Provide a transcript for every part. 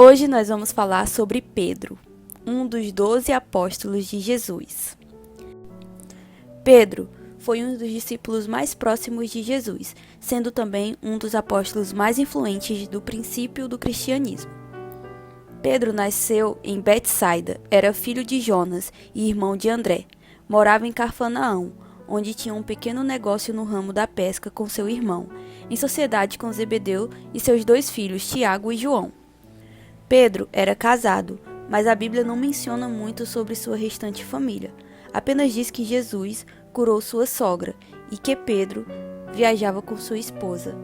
Hoje nós vamos falar sobre Pedro, um dos 12 apóstolos de Jesus. Pedro foi um dos discípulos mais próximos de Jesus, sendo também um dos apóstolos mais influentes do princípio do cristianismo. Pedro nasceu em Betsaida, era filho de Jonas e irmão de André. Morava em Cafarnaum, onde tinha um pequeno negócio no ramo da pesca com seu irmão, em sociedade com Zebedeu e seus 2 filhos, Tiago e João. Pedro era casado, mas a Bíblia não menciona muito sobre sua restante família. Apenas diz que Jesus curou sua sogra e que Pedro viajava com sua esposa.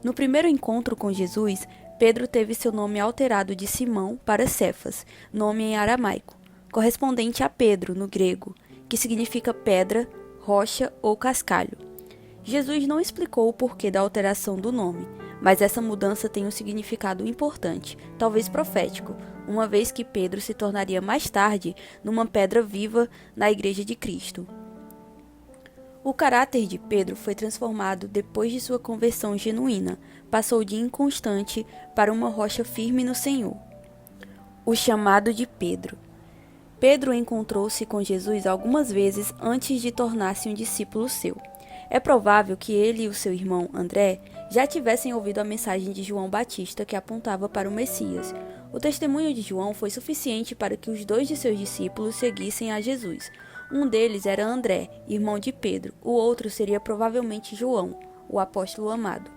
No primeiro encontro com Jesus, Pedro teve seu nome alterado de Simão para Cefas, nome em aramaico, correspondente a Pedro no grego, que significa pedra, rocha ou cascalho. Jesus não explicou o porquê da alteração do nome, mas essa mudança tem um significado importante, talvez profético, uma vez que Pedro se tornaria mais tarde numa pedra viva na Igreja de Cristo. O caráter de Pedro foi transformado depois de sua conversão genuína, passou de inconstante para uma rocha firme no Senhor. O chamado de Pedro. Pedro encontrou-se com Jesus algumas vezes antes de tornar-se um discípulo seu. É provável que ele e o seu irmão André já tivessem ouvido a mensagem de João Batista que apontava para o Messias. O testemunho de João foi suficiente para que os 2 de seus discípulos seguissem a Jesus. Um deles era André, irmão de Pedro, o outro seria provavelmente João, o apóstolo amado.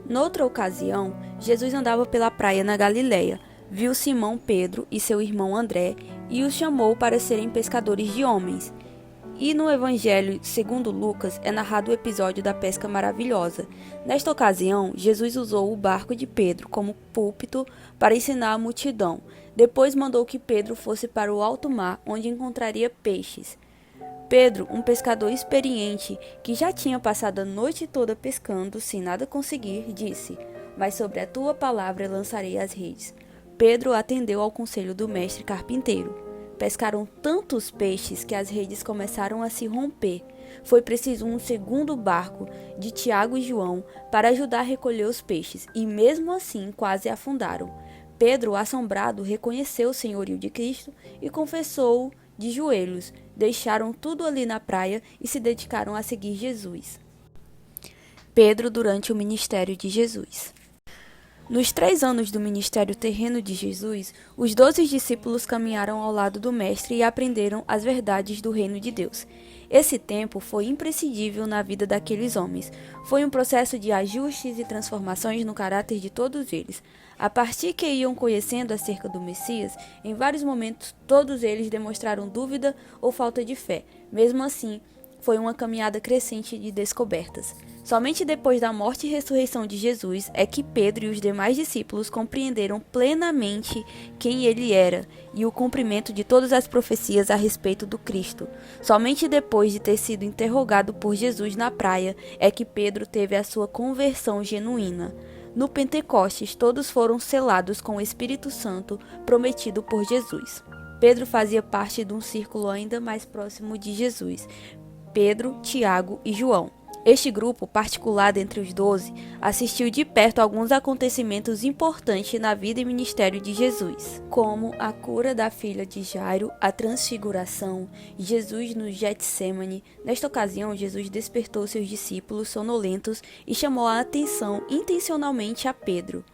Noutra ocasião, Jesus andava pela praia na Galileia, viu Simão Pedro e seu irmão André e os chamou para serem pescadores de homens. E no Evangelho segundo Lucas é narrado o episódio da pesca maravilhosa. Nesta ocasião, Jesus usou o barco de Pedro como púlpito para ensinar a multidão. Depois mandou que Pedro fosse para o alto mar, onde encontraria peixes. Pedro, um pescador experiente, que já tinha passado a noite toda pescando sem nada conseguir, disse: "Mas sobre a tua palavra lançarei as redes." Pedro atendeu ao conselho do mestre carpinteiro. Pescaram tantos peixes que as redes começaram a se romper. Foi preciso um segundo barco, de Tiago e João, para ajudar a recolher os peixes, e mesmo assim quase afundaram. Pedro, assombrado, reconheceu o senhorio de Cristo e confessou-o de joelhos. Deixaram tudo ali na praia e se dedicaram a seguir Jesus. Pedro durante o ministério de Jesus. Nos 3 anos do ministério terreno de Jesus, os 12 discípulos caminharam ao lado do Mestre e aprenderam as verdades do reino de Deus. Esse tempo foi imprescindível na vida daqueles homens. Foi um processo de ajustes e transformações no caráter de todos eles. A partir que iam conhecendo acerca do Messias, em vários momentos todos eles demonstraram dúvida ou falta de fé. Mesmo assim, foi uma caminhada crescente de descobertas. Somente depois da morte e ressurreição de Jesus é que Pedro e os demais discípulos compreenderam plenamente quem ele era e o cumprimento de todas as profecias a respeito do Cristo. Somente depois de ter sido interrogado por Jesus na praia é que Pedro teve a sua conversão genuína. No Pentecostes, todos foram selados com o Espírito Santo prometido por Jesus. Pedro fazia parte de um círculo ainda mais próximo de Jesus: Pedro, Tiago e João. Este grupo, particular dentre os 12, assistiu de perto a alguns acontecimentos importantes na vida e ministério de Jesus, como a cura da filha de Jairo, a transfiguração, Jesus no Getsêmani. Nesta ocasião, Jesus despertou seus discípulos sonolentos e chamou a atenção intencionalmente a Pedro.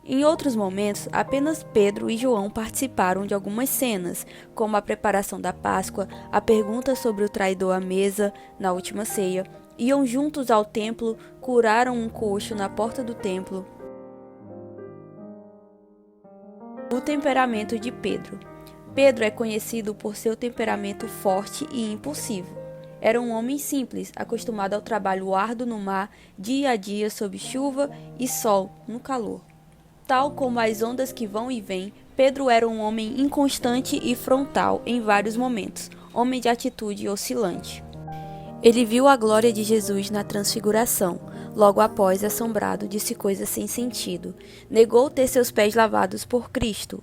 Em outros momentos, apenas Pedro e João participaram de algumas cenas, como a preparação da Páscoa, a pergunta sobre o traidor à mesa na última ceia. Iam juntos ao templo, curaram um coxo na porta do templo. O temperamento de Pedro. Pedro é conhecido por seu temperamento forte e impulsivo. Era um homem simples, acostumado ao trabalho árduo no mar, dia a dia sob chuva e sol, no calor. Tal como as ondas que vão e vêm, Pedro era um homem inconstante e frontal em vários momentos, homem de atitude oscilante. Ele viu a glória de Jesus na transfiguração. Logo após, assombrado, disse coisas sem sentido. Negou ter seus pés lavados por Cristo.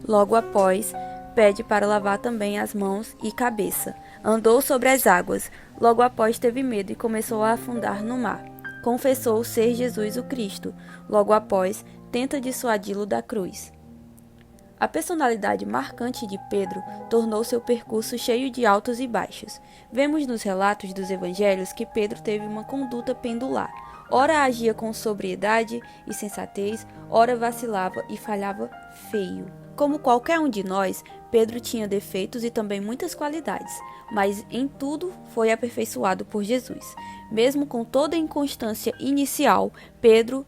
Logo após, pede para lavar também as mãos e cabeça. Andou sobre as águas. Logo após, teve medo e começou a afundar no mar. confessou ser Jesus o Cristo. Logo após, tenta dissuadi-lo da cruz. A personalidade marcante de Pedro tornou seu percurso cheio de altos e baixos. Vemos nos relatos dos evangelhos que Pedro teve uma conduta pendular. Ora agia com sobriedade e sensatez, ora vacilava e falhava feio. Como qualquer um de nós, Pedro tinha defeitos e também muitas qualidades, mas em tudo foi aperfeiçoado por Jesus. Mesmo com toda a inconstância inicial, Pedro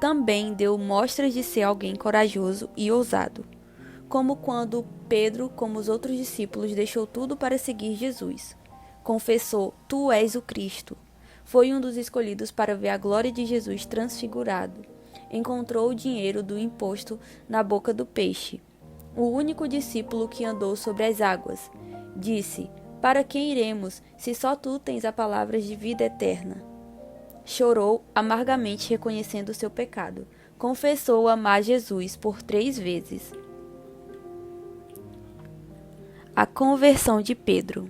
também deu mostras de ser alguém corajoso e ousado. Como quando Pedro, como os outros discípulos, deixou tudo para seguir Jesus. Confessou: "Tu és o Cristo". Foi um dos escolhidos para ver a glória de Jesus transfigurado. Encontrou o dinheiro do imposto na boca do peixe. O único discípulo que andou sobre as águas. Disse: "Para quem iremos, se só tu tens a palavra de vida eterna?" Chorou amargamente reconhecendo seu pecado. Confessou amar Jesus por 3 vezes. A conversão de Pedro.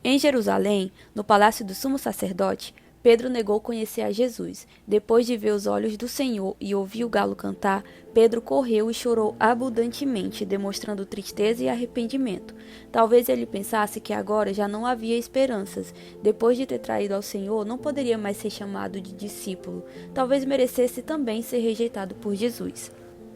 Em Jerusalém, no palácio do sumo sacerdote, Pedro negou conhecer a Jesus. Depois de ver os olhos do Senhor e ouvir o galo cantar, Pedro correu e chorou abundantemente, demonstrando tristeza e arrependimento. Talvez ele pensasse que agora já não havia esperanças. Depois de ter traído ao Senhor, não poderia mais ser chamado de discípulo. Talvez merecesse também ser rejeitado por Jesus.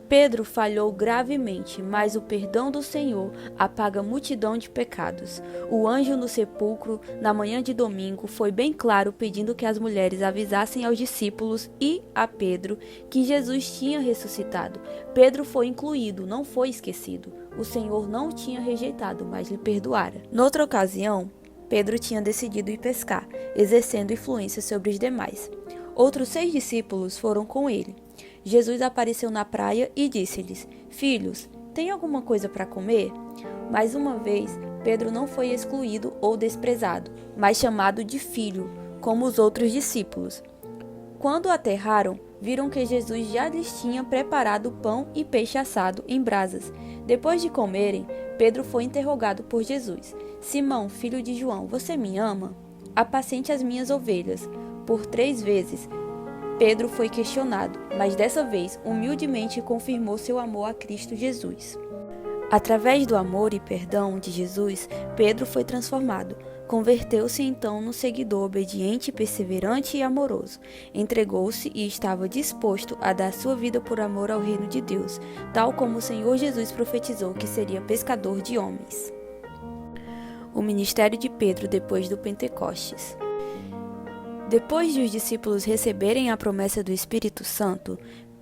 Pedro falhou gravemente, mas o perdão do Senhor apaga multidão de pecados. O anjo no sepulcro, na manhã de domingo, foi bem claro pedindo que as mulheres avisassem aos discípulos e a Pedro que Jesus tinha ressuscitado. Pedro foi incluído, não foi esquecido. O Senhor não o tinha rejeitado, mas lhe perdoara. Noutra ocasião, Pedro tinha decidido ir pescar, exercendo influência sobre os demais. Outros 6 discípulos foram com ele. Jesus apareceu na praia e disse-lhes: "Filhos, tem alguma coisa para comer?" Mais uma vez, Pedro não foi excluído ou desprezado, mas chamado de filho, como os outros discípulos. Quando aterraram, viram que Jesus já lhes tinha preparado pão e peixe assado em brasas. Depois de comerem, Pedro foi interrogado por Jesus: "Simão, filho de João, você me ama? Apacente as minhas ovelhas." Por 3 vezes, Pedro foi questionado, mas dessa vez, humildemente confirmou seu amor a Cristo Jesus. Através do amor e perdão de Jesus, Pedro foi transformado. Converteu-se então num seguidor obediente, perseverante e amoroso. Entregou-se e estava disposto a dar sua vida por amor ao reino de Deus, tal como o Senhor Jesus profetizou que seria pescador de homens. O ministério de Pedro depois do Pentecostes. Depois de os discípulos receberem a promessa do Espírito Santo,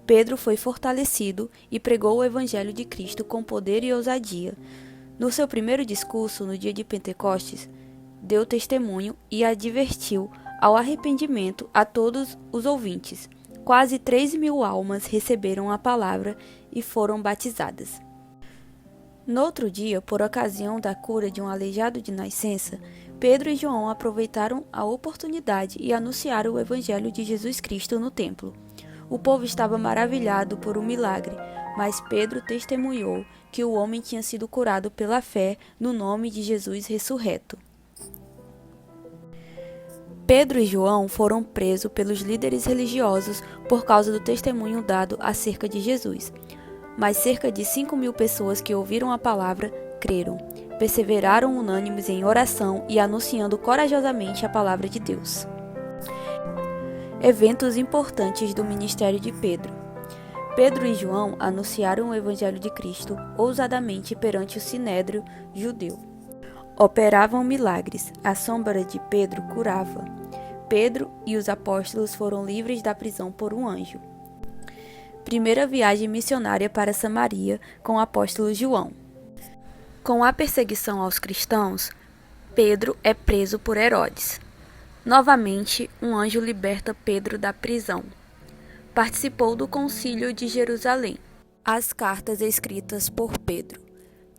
Pedro foi fortalecido e pregou o Evangelho de Cristo com poder e ousadia. No seu primeiro discurso, no dia de Pentecostes, deu testemunho e advertiu ao arrependimento a todos os ouvintes. Quase 3.000 almas receberam a palavra e foram batizadas. No outro dia, por ocasião da cura de um aleijado de nascença, Pedro e João aproveitaram a oportunidade e anunciaram o Evangelho de Jesus Cristo no templo. O povo estava maravilhado por um milagre, mas Pedro testemunhou que o homem tinha sido curado pela fé no nome de Jesus ressurreto. Pedro e João foram presos pelos líderes religiosos por causa do testemunho dado acerca de Jesus. Mas cerca de 5.000 pessoas que ouviram a palavra creram. Perseveraram unânimes em oração e anunciando corajosamente a palavra de Deus. Eventos importantes do ministério de Pedro. Pedro e João anunciaram o Evangelho de Cristo ousadamente perante o sinédrio judeu. Operavam milagres, a sombra de Pedro curava. Pedro e os apóstolos foram livres da prisão por um anjo. Primeira viagem missionária para Samaria com o apóstolo João. Com a perseguição aos cristãos, Pedro é preso por Herodes. Novamente, um anjo liberta Pedro da prisão. Participou do Concílio de Jerusalém. As cartas escritas por Pedro.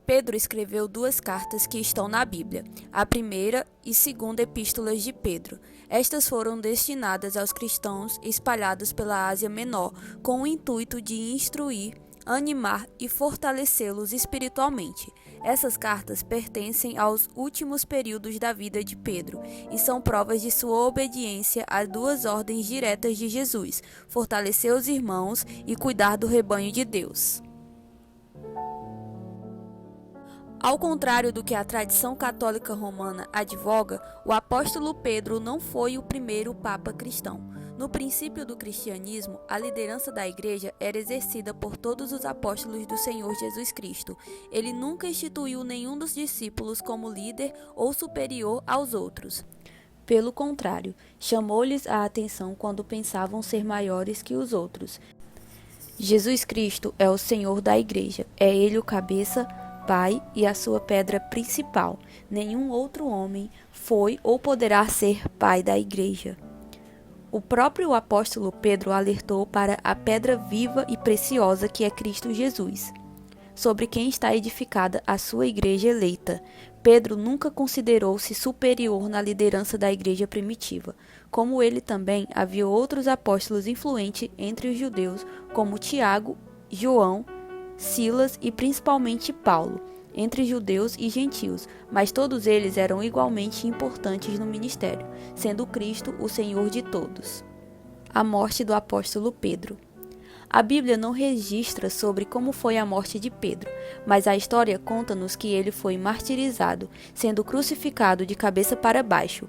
Pedro escreveu 2 cartas que estão na Bíblia, a primeira e segunda epístolas de Pedro. Estas foram destinadas aos cristãos espalhados pela Ásia Menor, com o intuito de instruir animar e fortalecê-los espiritualmente. Essas cartas pertencem aos últimos períodos da vida de Pedro e são provas de sua obediência às duas ordens diretas de Jesus: fortalecer os irmãos e cuidar do rebanho de Deus. Ao contrário do que a tradição católica romana advoga, o apóstolo Pedro não foi o primeiro papa cristão. No princípio do cristianismo, a liderança da igreja era exercida por todos os apóstolos do Senhor Jesus Cristo. Ele nunca instituiu nenhum dos discípulos como líder ou superior aos outros. Pelo contrário, chamou-lhes a atenção quando pensavam ser maiores que os outros. Jesus Cristo é o Senhor da igreja, é Ele o cabeça, Pai e a sua pedra principal. Nenhum outro homem foi ou poderá ser pai da igreja. O próprio apóstolo Pedro alertou para a pedra viva e preciosa que é Cristo Jesus, sobre quem está edificada a sua igreja eleita. Pedro nunca considerou-se superior na liderança da igreja primitiva. Como ele também, havia outros apóstolos influentes entre os judeus, como Tiago, João, Silas e principalmente Paulo, entre judeus e gentios, mas todos eles eram igualmente importantes no ministério, sendo Cristo o Senhor de todos. A morte do apóstolo Pedro. A Bíblia não registra sobre como foi a morte de Pedro, mas a história conta-nos que ele foi martirizado, sendo crucificado de cabeça para baixo.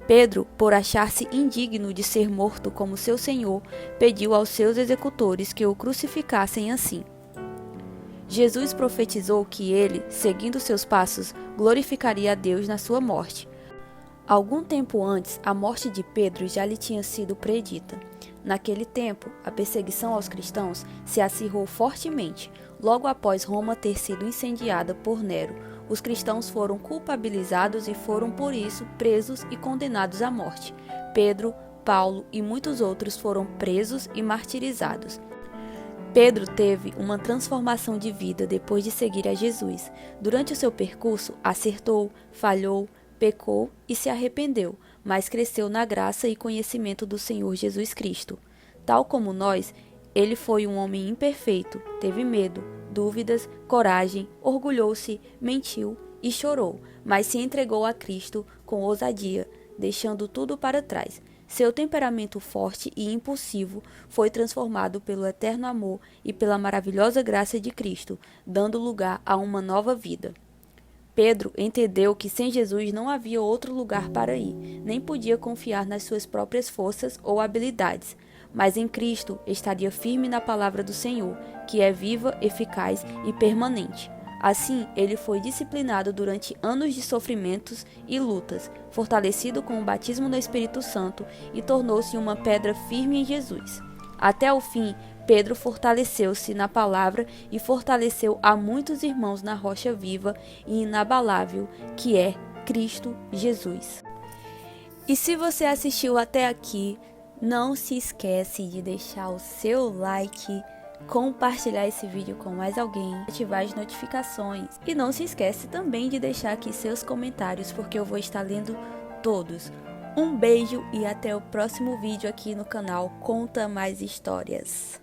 Pedro, por achar-se indigno de ser morto como seu Senhor, pediu aos seus executores que o crucificassem assim. Jesus profetizou que ele, seguindo seus passos, glorificaria a Deus na sua morte. Algum tempo antes, a morte de Pedro já lhe tinha sido predita. Naquele tempo, a perseguição aos cristãos se acirrou fortemente. Logo após Roma ter sido incendiada por Nero, os cristãos foram culpabilizados e foram, por isso, presos e condenados à morte. Pedro, Paulo e muitos outros foram presos e martirizados. Pedro teve uma transformação de vida depois de seguir a Jesus. Durante o seu percurso, acertou, falhou, pecou e se arrependeu, mas cresceu na graça e conhecimento do Senhor Jesus Cristo. Tal como nós, ele foi um homem imperfeito, teve medo, dúvidas, coragem, orgulhou-se, mentiu e chorou, mas se entregou a Cristo com ousadia, deixando tudo para trás. Seu temperamento forte e impulsivo foi transformado pelo eterno amor e pela maravilhosa graça de Cristo, dando lugar a uma nova vida. Pedro entendeu que sem Jesus não havia outro lugar para ir, nem podia confiar nas suas próprias forças ou habilidades, mas em Cristo estaria firme na palavra do Senhor, que é viva, eficaz e permanente. Assim, ele foi disciplinado durante anos de sofrimentos e lutas, fortalecido com o batismo no Espírito Santo e tornou-se uma pedra firme em Jesus. Até o fim, Pedro fortaleceu-se na palavra e fortaleceu a muitos irmãos na rocha viva e inabalável, que é Cristo Jesus. E se você assistiu até aqui, não se esquece de deixar o seu like, compartilhar esse vídeo com mais alguém, ativar as notificações e não se esquece também de deixar aqui seus comentários, porque eu vou estar lendo todos. Um beijo e até o próximo vídeo aqui no canal Conta Mais Histórias.